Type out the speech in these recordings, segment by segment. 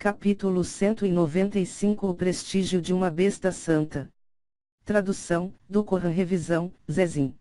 Capítulo 195 O prestígio de uma besta santa. Tradução, do Corã Revisão, Zezim.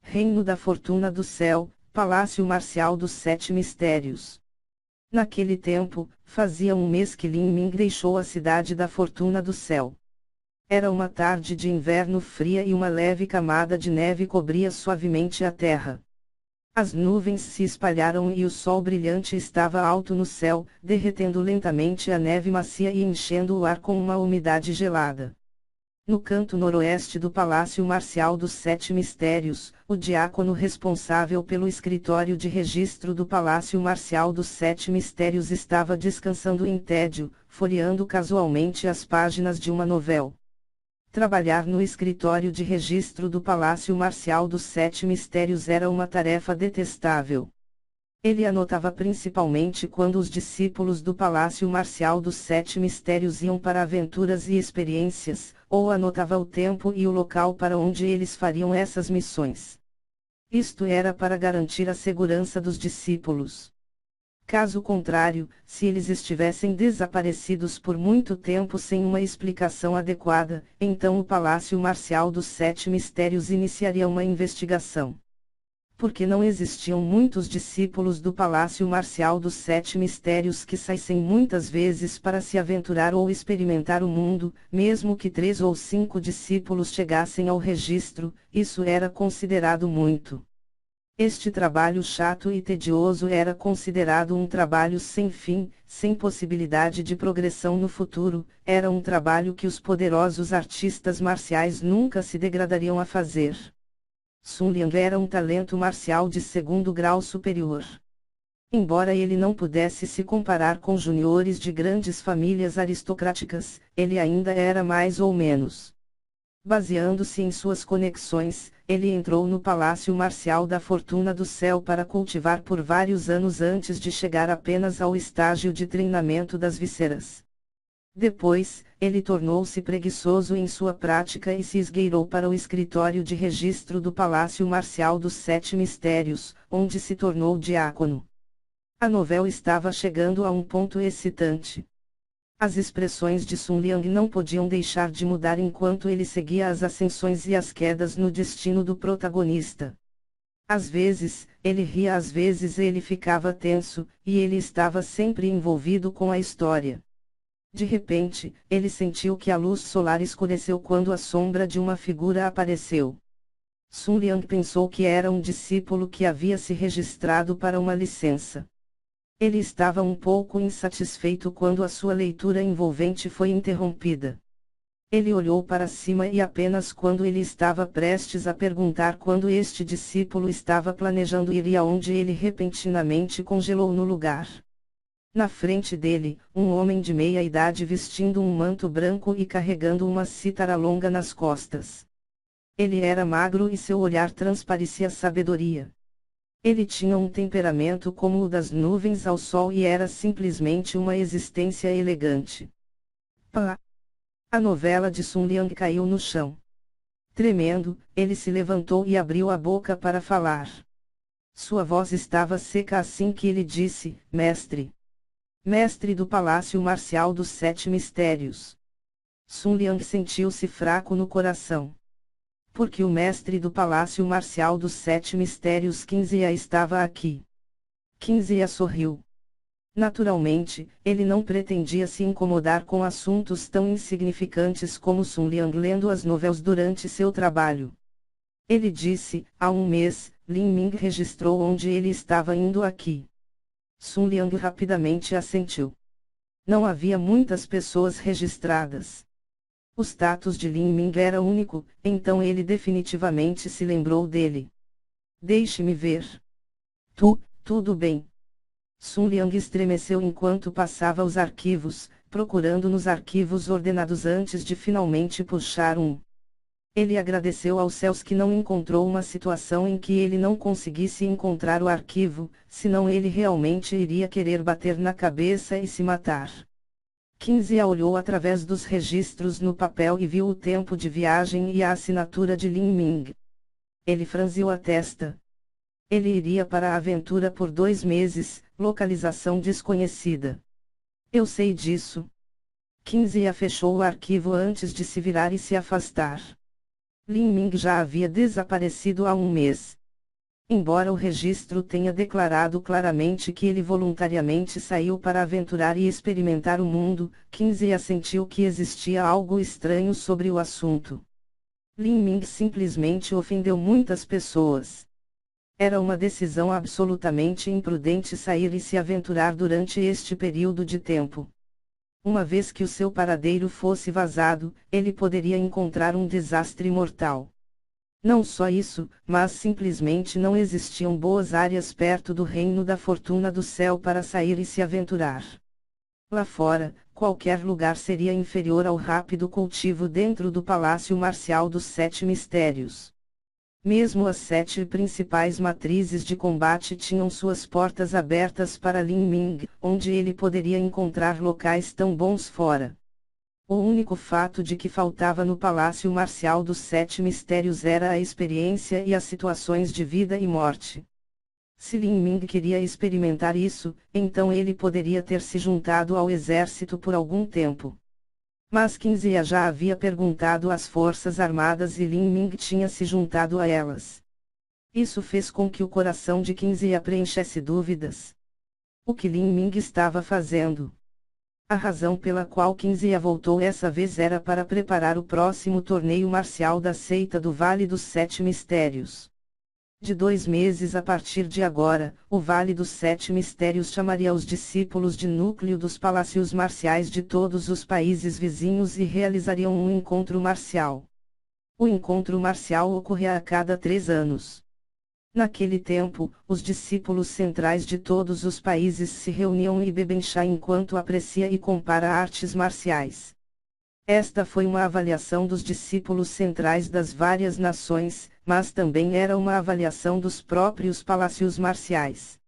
Reino da Fortuna do Céu, Palácio Marcial dos Sete Mistérios. Naquele tempo, fazia um mês que Lin Ming deixou a cidade da Fortuna do Céu. Era uma tarde de inverno fria e uma leve camada de neve cobria suavemente a terra. As nuvens se espalharam e o sol brilhante estava alto no céu, derretendo lentamente a neve macia e enchendo o ar com uma umidade gelada. No canto noroeste do Palácio Marcial dos Sete Mistérios, o diácono responsável pelo escritório de registro do Palácio Marcial dos Sete Mistérios estava descansando em tédio, folheando casualmente as páginas de uma novela. Trabalhar no escritório de registro do Palácio Marcial dos Sete Mistérios era uma tarefa detestável. Ele anotava principalmente quando os discípulos do Palácio Marcial dos Sete Mistérios iam para aventuras e experiências, ou anotava o tempo e o local para onde eles fariam essas missões. Isto era para garantir a segurança dos discípulos. Caso contrário, se eles estivessem desaparecidos por muito tempo sem uma explicação adequada, então o Palácio Marcial dos Sete Mistérios iniciaria uma investigação. Porque não existiam muitos discípulos do Palácio Marcial dos Sete Mistérios que saíssem muitas vezes para se aventurar ou experimentar o mundo, mesmo que 3 ou 5 discípulos chegassem ao registro, isso era considerado muito. Este trabalho chato e tedioso era considerado um trabalho sem fim, sem possibilidade de progressão no futuro, era um trabalho que os poderosos artistas marciais nunca se degradariam a fazer. Sun Liang era um talento marcial de 2º grau superior. Embora ele não pudesse se comparar com juniores de grandes famílias aristocráticas, ele ainda era mais ou menos. Baseando-se em suas conexões, ele entrou no Palácio Marcial da Fortuna do Céu para cultivar por vários anos antes de chegar apenas ao estágio de treinamento das vísceras. Depois, ele tornou-se preguiçoso em sua prática e se esgueirou para o escritório de registro do Palácio Marcial dos Sete Mistérios, onde se tornou diácono. A novela estava chegando a um ponto excitante. As expressões de Sun Liang não podiam deixar de mudar enquanto ele seguia as ascensões e as quedas no destino do protagonista. Às vezes, ele ria, às vezes ele ficava tenso, e ele estava sempre envolvido com a história. De repente, ele sentiu que a luz solar escureceu quando a sombra de uma figura apareceu. Sun Liang pensou que era um discípulo que havia se registrado para uma licença. Ele estava um pouco insatisfeito quando a sua leitura envolvente foi interrompida. Ele olhou para cima e apenas quando ele estava prestes a perguntar quando este discípulo estava planejando ir e aonde ele repentinamente congelou no lugar. Na frente dele, um homem de meia idade vestindo um manto branco e carregando uma cítara longa nas costas. Ele era magro e seu olhar transparecia sabedoria. Ele tinha um temperamento como o das nuvens ao sol e era simplesmente uma existência elegante. Pá! A novela de Sun Liang caiu no chão. Tremendo, ele se levantou e abriu a boca para falar. Sua voz estava seca assim que ele disse: Mestre. Mestre do Palácio Marcial dos Sete Mistérios. Sun Liang sentiu-se fraco no coração. Porque o mestre do Palácio Marcial dos Sete Mistérios Qinzya estava aqui. Qinzya sorriu. Naturalmente, ele não pretendia se incomodar com assuntos tão insignificantes como Sun Liang lendo as novelas durante seu trabalho. Ele disse: há um mês, Lin Ming registrou onde ele estava indo aqui. Sun Liang rapidamente assentiu. Não havia muitas pessoas registradas. O status de Lin Ming era único, então ele definitivamente se lembrou dele. Deixe-me ver. Tudo bem. Sun Liang estremeceu enquanto passava os arquivos, procurando nos arquivos ordenados antes de finalmente puxar um. Ele agradeceu aos céus que não encontrou uma situação em que ele não conseguisse encontrar o arquivo, senão ele realmente iria querer bater na cabeça e se matar. Qinzya olhou através dos registros no papel e viu o tempo de viagem e a assinatura de Lin Ming. Ele franziu a testa. Ele iria para a aventura por 2 meses, localização desconhecida. Eu sei disso. 15 fechou o arquivo antes de se virar e se afastar. Lin Ming já havia desaparecido há um mês. Embora o registro tenha declarado claramente que ele voluntariamente saiu para aventurar e experimentar o mundo, 15 sentiu que existia algo estranho sobre o assunto. Lin Ming simplesmente ofendeu muitas pessoas. Era uma decisão absolutamente imprudente sair e se aventurar durante este período de tempo. Uma vez que o seu paradeiro fosse vazado, ele poderia encontrar um desastre mortal. Não só isso, mas simplesmente não existiam boas áreas perto do reino da fortuna do céu para sair e se aventurar. Lá fora, qualquer lugar seria inferior ao rápido cultivo dentro do palácio marcial dos 7 mistérios. Mesmo as 7 principais matrizes de combate tinham suas portas abertas para Lin Ming, onde ele poderia encontrar locais tão bons fora. O único fato de que faltava no palácio marcial dos 7 mistérios era a experiência e as situações de vida e morte. Se Lin Ming queria experimentar isso, então ele poderia ter se juntado ao exército por algum tempo. Mas 15 já havia perguntado às forças armadas e Lin Ming tinha se juntado a elas. Isso fez com que o coração de 15 preenchesse dúvidas. O que Lin Ming estava fazendo? A razão pela qual 15 voltou essa vez era para preparar o próximo torneio marcial da seita do Vale dos 7 Mistérios. De 2 meses a partir de agora, o Vale dos 7 Mistérios chamaria os discípulos de núcleo dos palácios marciais de todos os países vizinhos e realizariam um encontro marcial. O encontro marcial ocorria a cada 3 anos. Naquele tempo, os discípulos centrais de todos os países se reuniam e bebem chá enquanto aprecia e compara artes marciais. Esta foi uma avaliação dos discípulos centrais das várias nações, mas também era uma avaliação dos próprios palácios marciais.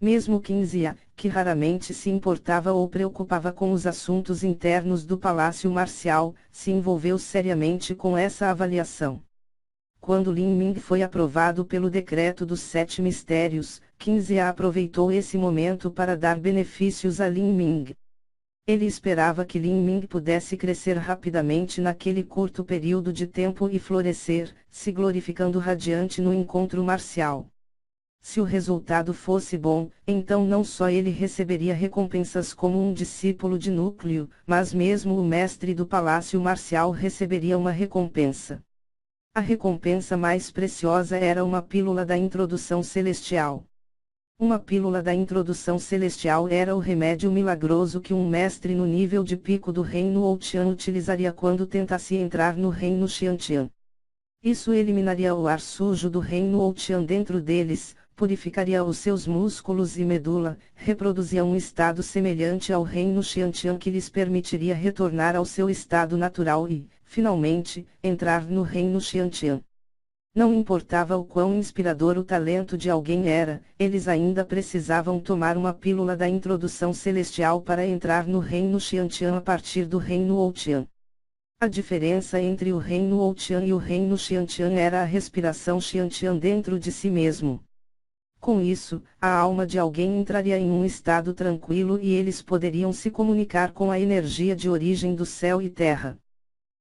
Mesmo 15 que raramente se importava ou preocupava com os assuntos internos do palácio marcial, se envolveu seriamente com essa avaliação. Quando Lin Ming foi aprovado pelo decreto dos 7 mistérios, 15 aproveitou esse momento para dar benefícios a Lin Ming. Ele esperava que Lin Ming pudesse crescer rapidamente naquele curto período de tempo e florescer, se glorificando radiante no encontro marcial. Se o resultado fosse bom, então não só ele receberia recompensas como um discípulo de núcleo, mas mesmo o mestre do palácio marcial receberia uma recompensa. A recompensa mais preciosa era uma pílula da introdução celestial. Uma pílula da introdução celestial era o remédio milagroso que um mestre no nível de pico do reino Outian utilizaria quando tentasse entrar no reino Xiantian. Isso eliminaria o ar sujo do reino Outian dentro deles, purificaria os seus músculos e medula, reproduzia um estado semelhante ao reino Xiantian que lhes permitiria retornar ao seu estado natural e, finalmente, entrar no reino Xiantian. Não importava o quão inspirador o talento de alguém era, eles ainda precisavam tomar uma pílula da introdução celestial para entrar no reino Xiantian a partir do reino Outian. A diferença entre o reino Outian e o reino Xiantian era a respiração Xiantian dentro de si mesmo. Com isso, a alma de alguém entraria em um estado tranquilo e eles poderiam se comunicar com a energia de origem do céu e terra.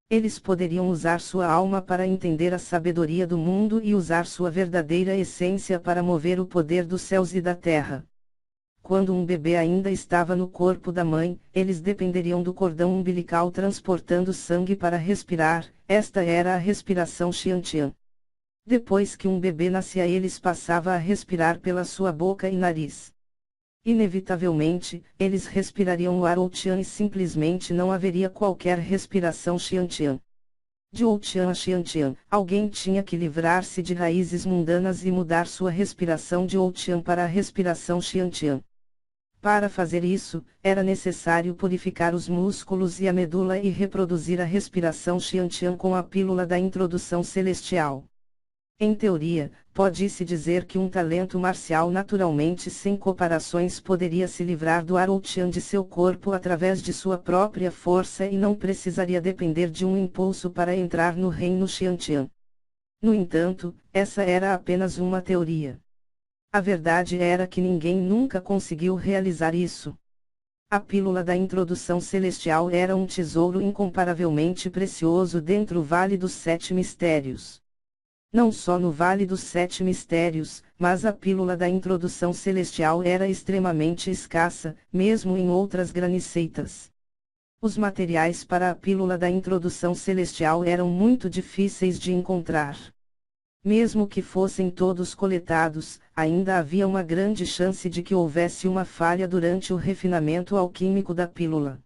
Eles poderiam usar sua alma para entender a sabedoria do mundo e usar sua verdadeira essência para mover o poder dos céus e da terra. Quando um bebê ainda estava no corpo da mãe, eles dependeriam do cordão umbilical transportando sangue para respirar, esta era a respiração Xiantian. Depois que um bebê nascia eles passavam a respirar pela sua boca e nariz. Inevitavelmente, eles respirariam o ar Outian e simplesmente não haveria qualquer respiração Xiantian. De Outian a Xiantian, alguém tinha que livrar-se de raízes mundanas e mudar sua respiração de Outian para a respiração Xiantian. Para fazer isso, era necessário purificar os músculos e a medula e reproduzir a respiração Xiantian com a pílula da introdução celestial. Em teoria, pode-se dizer que um talento marcial naturalmente sem comparações poderia se livrar do ar Outian de seu corpo através de sua própria força e não precisaria depender de um impulso para entrar no reino Xiantian. No entanto, essa era apenas uma teoria. A verdade era que ninguém nunca conseguiu realizar isso. A pílula da introdução celestial era um tesouro incomparavelmente precioso dentro do Vale dos Sete Mistérios. Não só no Vale dos Sete Mistérios, mas a pílula da introdução celestial era extremamente escassa, mesmo em outras graniceitas. Os materiais para a pílula da introdução celestial eram muito difíceis de encontrar. Mesmo que fossem todos coletados, ainda havia uma grande chance de que houvesse uma falha durante o refinamento alquímico da pílula.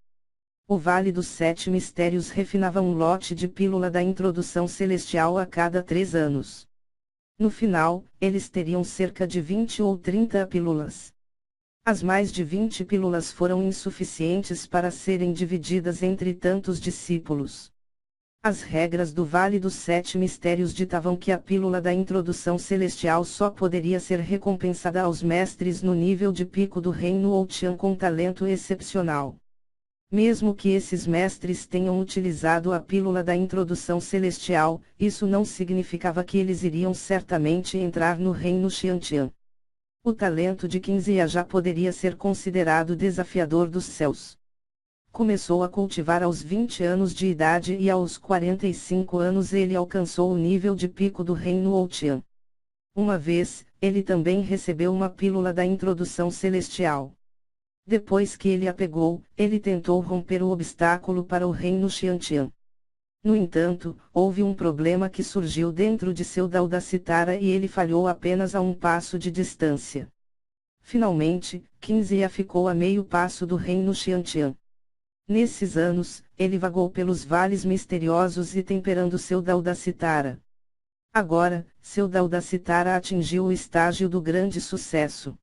O Vale dos Sete Mistérios refinava um lote de pílula da introdução celestial a cada 3 anos. No final, eles teriam cerca de 20 ou 30 pílulas. As mais de 20 pílulas foram insuficientes para serem divididas entre tantos discípulos. As regras do Vale dos Sete Mistérios ditavam que a pílula da introdução celestial só poderia ser recompensada aos mestres no nível de pico do reino ou Tian com talento excepcional. Mesmo que esses mestres tenham utilizado a pílula da introdução celestial, isso não significava que eles iriam certamente entrar no reino Xiantian. O talento de 15 já poderia ser considerado desafiador dos céus. Começou a cultivar aos 20 anos de idade e aos 45 anos ele alcançou o nível de pico do reino Outian. Uma vez, ele também recebeu uma pílula da introdução celestial. Depois que ele a pegou, ele tentou romper o obstáculo para o reino Xiantian. No entanto, houve um problema que surgiu dentro de seu Daudacitara e ele falhou apenas a um passo de distância. Finalmente, 15 ficou a meio passo do reino Xiantian. Nesses anos, ele vagou pelos vales misteriosos e temperando seu Daudacitara. Agora, seu Daudacitara atingiu o estágio do grande sucesso.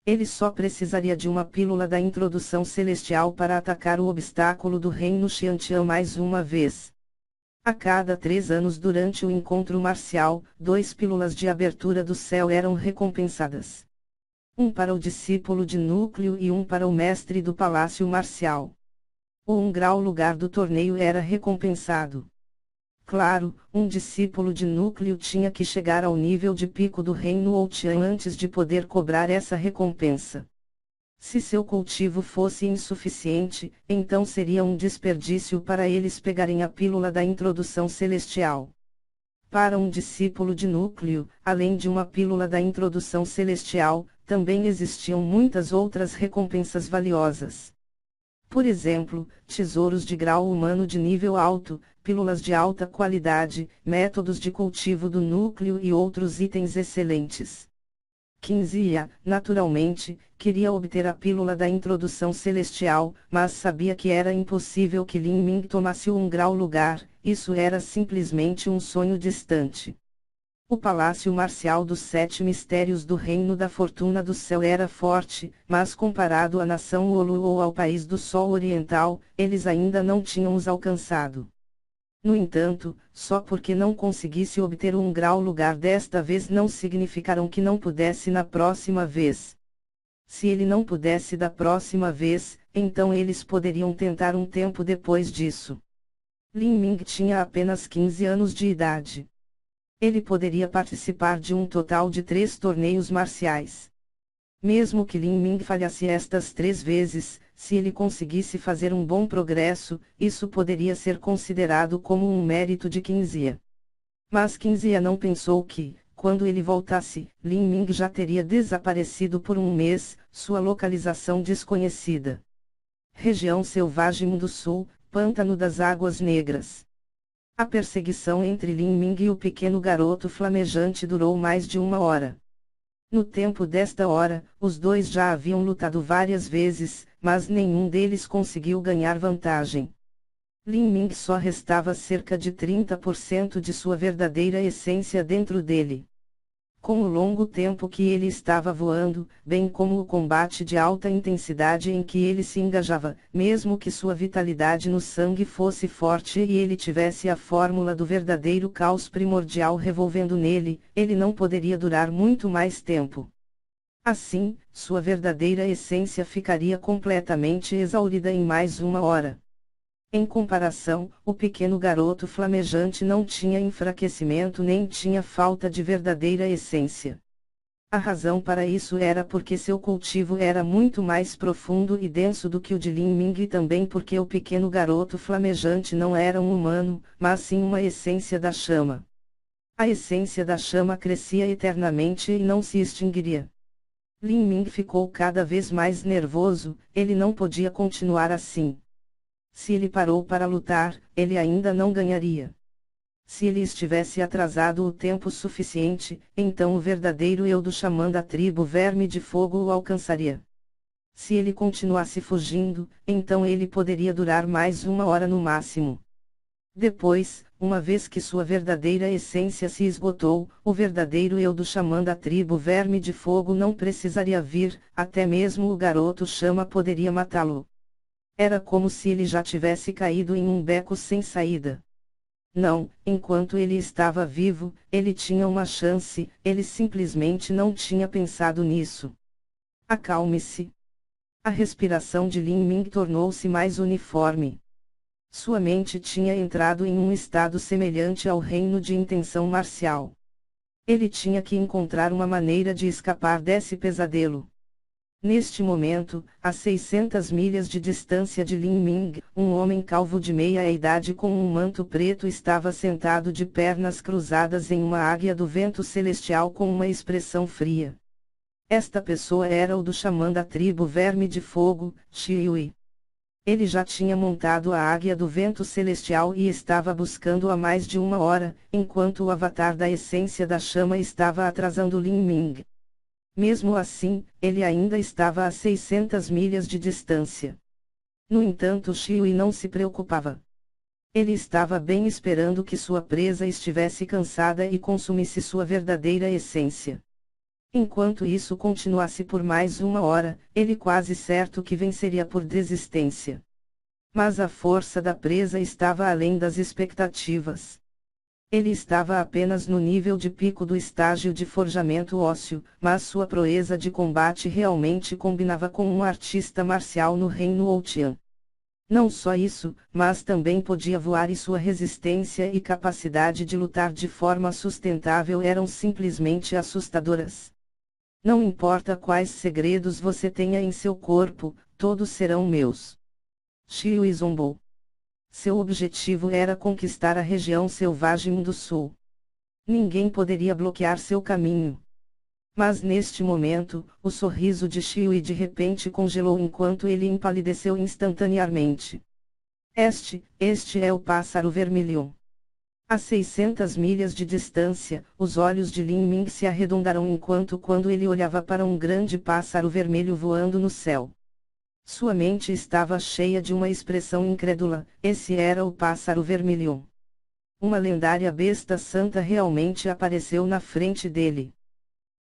Ele só precisaria de uma pílula da introdução celestial para atacar o obstáculo do reino Xiantian mais uma vez. A cada 3 anos durante o encontro marcial, 2 pílulas de abertura do céu eram recompensadas. Um para o discípulo de núcleo e um para o mestre do palácio marcial. O grau lugar do torneio era recompensado. Claro, um discípulo de núcleo tinha que chegar ao nível de pico do reino Outian antes de poder cobrar essa recompensa. Se seu cultivo fosse insuficiente, então seria um desperdício para eles pegarem a pílula da introdução celestial. Para um discípulo de núcleo, além de uma pílula da introdução celestial, também existiam muitas outras recompensas valiosas. Por exemplo, tesouros de grau humano de nível alto, pílulas de alta qualidade, métodos de cultivo do núcleo e outros itens excelentes. 15 naturalmente, queria obter a pílula da introdução celestial, mas sabia que era impossível que Lin Ming tomasse um grau lugar, isso era simplesmente um sonho distante. O palácio marcial dos 7 mistérios do Reino da Fortuna do Céu era forte, mas comparado à nação Olu ou ao país do Sol Oriental, eles ainda não tinham os alcançado. No entanto, só porque não conseguisse obter um grau lugar desta vez não significaram que não pudesse na próxima vez. Se ele não pudesse da próxima vez, então eles poderiam tentar um tempo depois disso. Lin Ming tinha apenas 15 anos de idade. Ele poderia participar de um total de 3 torneios marciais. Mesmo que Lin Ming falhasse estas 3 vezes, se ele conseguisse fazer um bom progresso, isso poderia ser considerado como um mérito de 15. Mas 15 não pensou que, quando ele voltasse, Lin Ming já teria desaparecido por um mês, sua localização desconhecida. Região Selvagem do Sul, Pântano das Águas Negras. A perseguição entre Lin Ming e o pequeno garoto flamejante durou mais de 1 hora. No tempo desta hora, os dois já haviam lutado várias vezes, mas nenhum deles conseguiu ganhar vantagem. Lin Ming só restava cerca de 30% de sua verdadeira essência dentro dele. Com o longo tempo que ele estava voando, bem como o combate de alta intensidade em que ele se engajava, mesmo que sua vitalidade no sangue fosse forte e ele tivesse a fórmula do verdadeiro caos primordial revolvendo nele, ele não poderia durar muito mais tempo. Assim, sua verdadeira essência ficaria completamente exaurida em mais 1 hora. Em comparação, o pequeno garoto flamejante não tinha enfraquecimento nem tinha falta de verdadeira essência. A razão para isso era porque seu cultivo era muito mais profundo e denso do que o de Lin Ming e também porque o pequeno garoto flamejante não era um humano, mas sim uma essência da chama. A essência da chama crescia eternamente e não se extinguiria. Lin Ming ficou cada vez mais nervoso, ele não podia continuar assim. Se ele parou para lutar, ele ainda não ganharia. Se ele estivesse atrasado o tempo suficiente, então o verdadeiro eu do xamã da tribo Verme de Fogo o alcançaria. Se ele continuasse fugindo, então ele poderia durar mais 1 hora no máximo. Depois, uma vez que sua verdadeira essência se esgotou, o verdadeiro eu do xamã da tribo Verme de Fogo não precisaria vir, até mesmo o garoto chama poderia matá-lo. Era como se ele já tivesse caído em um beco sem saída. Não, enquanto ele estava vivo, ele tinha uma chance, ele simplesmente não tinha pensado nisso. Acalme-se. A respiração de Lin Ming tornou-se mais uniforme. Sua mente tinha entrado em um estado semelhante ao reino de intenção marcial. Ele tinha que encontrar uma maneira de escapar desse pesadelo. Neste momento, a 600 milhas de distância de Lin Ming, um homem calvo de meia-idade com um manto preto estava sentado de pernas cruzadas em uma águia do vento celestial com uma expressão fria. Esta pessoa era o do xamã da tribo Verme de Fogo, Xiui. Ele já tinha montado a águia do vento celestial e estava buscando há mais de 1 hora, enquanto o avatar da essência da chama estava atrasando Lin Ming. Mesmo assim, ele ainda estava a 600 milhas de distância. No entanto, Xiui não se preocupava. Ele estava bem esperando que sua presa estivesse cansada e consumisse sua verdadeira essência. Enquanto isso continuasse por mais 1 hora, ele quase certo que venceria por desistência. Mas a força da presa estava além das expectativas. Ele estava apenas no nível de pico do estágio de forjamento ósseo, mas sua proeza de combate realmente combinava com um artista marcial no reino Outian. Não só isso, mas também podia voar e sua resistência e capacidade de lutar de forma sustentável eram simplesmente assustadoras. Não importa quais segredos você tenha em seu corpo, todos serão meus. Xiui zombou. Seu objetivo era conquistar a região selvagem do sul. Ninguém poderia bloquear seu caminho. Mas neste momento, o sorriso de Xiui de repente congelou enquanto ele empalideceu instantaneamente. Este é o pássaro vermelho. A 600 milhas de distância, os olhos de Lin Ming se arredondaram quando ele olhava para um grande pássaro vermelho voando no céu. Sua mente estava cheia de uma expressão incrédula, esse era o pássaro vermelho. Uma lendária besta santa realmente apareceu na frente dele.